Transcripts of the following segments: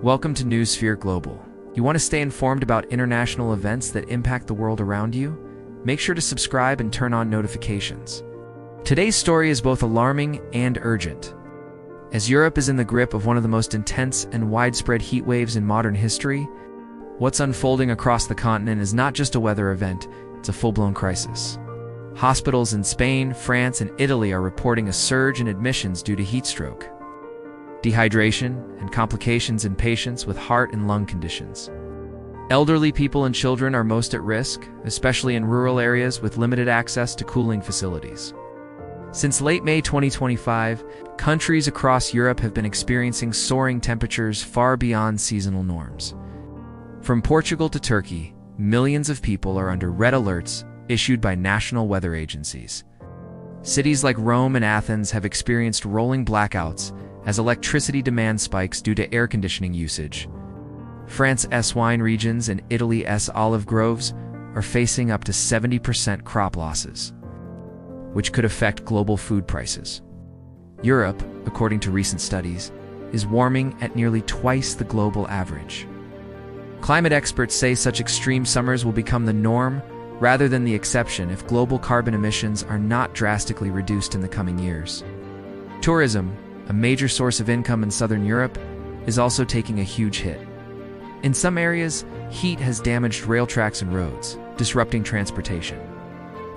Welcome to Newsphere Global. You want to stay informed about international events that impact the world around you? Make sure to subscribe and turn on notifications. Today's story is both alarming and urgent. As Europe is in the grip of one of the most intense and widespread heat waves in modern history, what's unfolding across the continent is not just a weather event, it's a full-blown crisis. Hospitals in Spain, France, and Italy are reporting a surge in admissions due to heat stroke, dehydration, and complications in patients with heart and lung conditions. Elderly people and children are most at risk, especially in rural areas with limited access to cooling facilities. Since late May 2025, countries across Europe have been experiencing soaring temperatures far beyond seasonal norms. From Portugal to Turkey, millions of people are under red alerts issued by national weather agencies. Cities like Rome and Athens have experienced rolling blackouts as electricity demand spikes due to air conditioning usage. France's wine regions and Italy's olive groves are facing up to 70% crop losses, which could affect global food prices. Europe, according to recent studies, is warming at nearly twice the global average. Climate experts say such extreme summers will become the norm rather than the exception if global carbon emissions are not drastically reduced in the coming years. Tourism, a major source of income in southern Europe, is also taking a huge hit. In some areas, heat has damaged rail tracks and roads, disrupting transportation.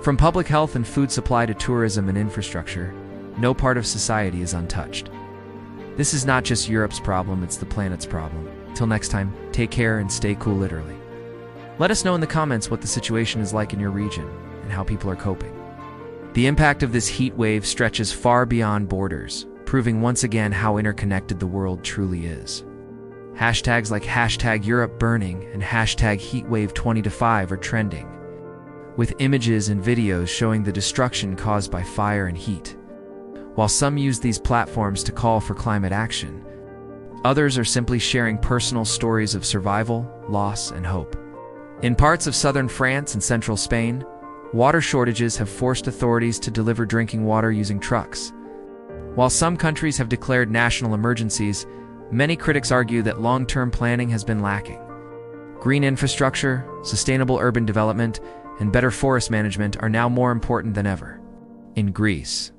From public health and food supply to tourism and infrastructure, no part of society is untouched. This is not just Europe's problem, it's the planet's problem. Till next time, take care and stay cool literally. Let us know in the comments what the situation is like in your region and how people are coping. The impact of this heat wave stretches far beyond borders, proving once again how interconnected the world truly is. Hashtags like #EuropeBurning and #HeatWave2025 are trending, with images and videos showing the destruction caused by fire and heat. While some use these platforms to call for climate action, others are simply sharing personal stories of survival, loss, and hope. In parts of southern France and central Spain, water shortages have forced authorities to deliver drinking water using trucks. While some countries have declared national emergencies, many critics argue that long-term planning has been lacking. Green infrastructure, sustainable urban development, and better forest management are now more important than ever. In Greece,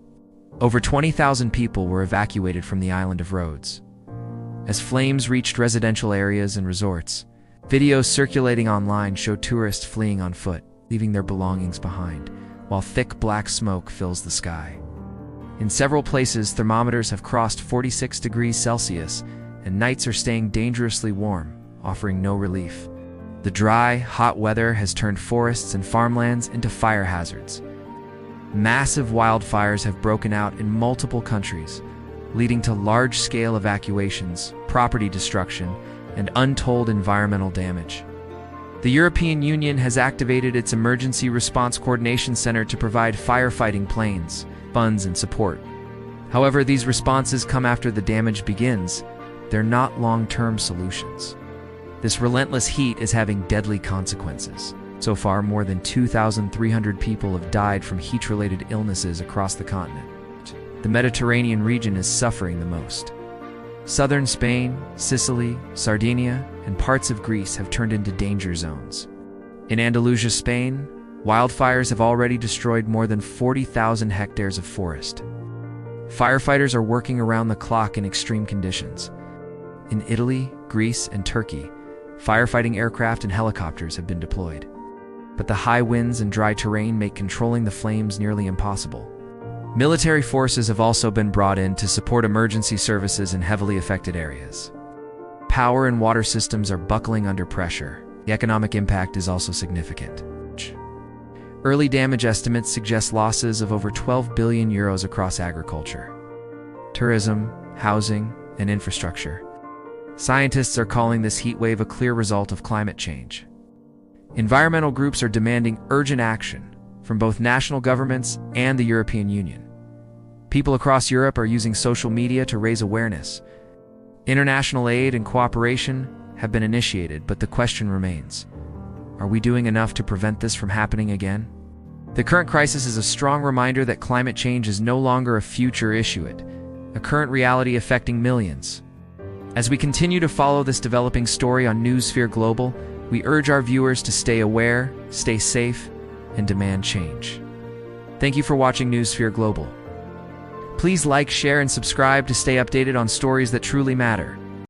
over 20,000 people were evacuated from the island of Rhodes. As flames reached residential areas and resorts, videos circulating online show tourists fleeing on foot, leaving their belongings behind, while thick black smoke fills the sky. In several places, thermometers have crossed 46 degrees Celsius, and nights are staying dangerously warm, offering no relief. The dry, hot weather has turned forests and farmlands into fire hazards. Massive wildfires have broken out in multiple countries, leading to large-scale evacuations, property destruction, and untold environmental damage. The European Union has activated its Emergency Response Coordination Center to provide firefighting planes, funds, and support. However, these responses come after the damage begins. They're not long-term solutions. This relentless heat is having deadly consequences. So far, more than 2,300 people have died from heat-related illnesses across the continent. The Mediterranean region is suffering the most. Southern Spain, Sicily, Sardinia, and parts of Greece have turned into danger zones. In Andalusia, Spain, wildfires have already destroyed more than 40,000 hectares of forest. Firefighters are working around the clock in extreme conditions. In Italy, Greece, and Turkey, firefighting aircraft and helicopters have been deployed. But the high winds and dry terrain make controlling the flames nearly impossible. Military forces have also been brought in to support emergency services in heavily affected areas. Power and water systems are buckling under pressure. The economic impact is also significant. Early damage estimates suggest losses of over 12 billion euros across agriculture, tourism, housing, and infrastructure. Scientists are calling this heat wave a clear result of climate change. Environmental groups are demanding urgent action from both national governments and the European Union. People across Europe are using social media to raise awareness. International aid and cooperation have been initiated, but the question remains: are we doing enough to prevent this from happening again? The current crisis is a strong reminder that climate change is no longer a future issue, a current reality affecting millions. As we continue to follow this developing story on Newsphere Global, we urge our viewers to stay aware, stay safe, and demand change. Thank you for watching Newsphere Global. Please like, share, and subscribe to stay updated on stories that truly matter.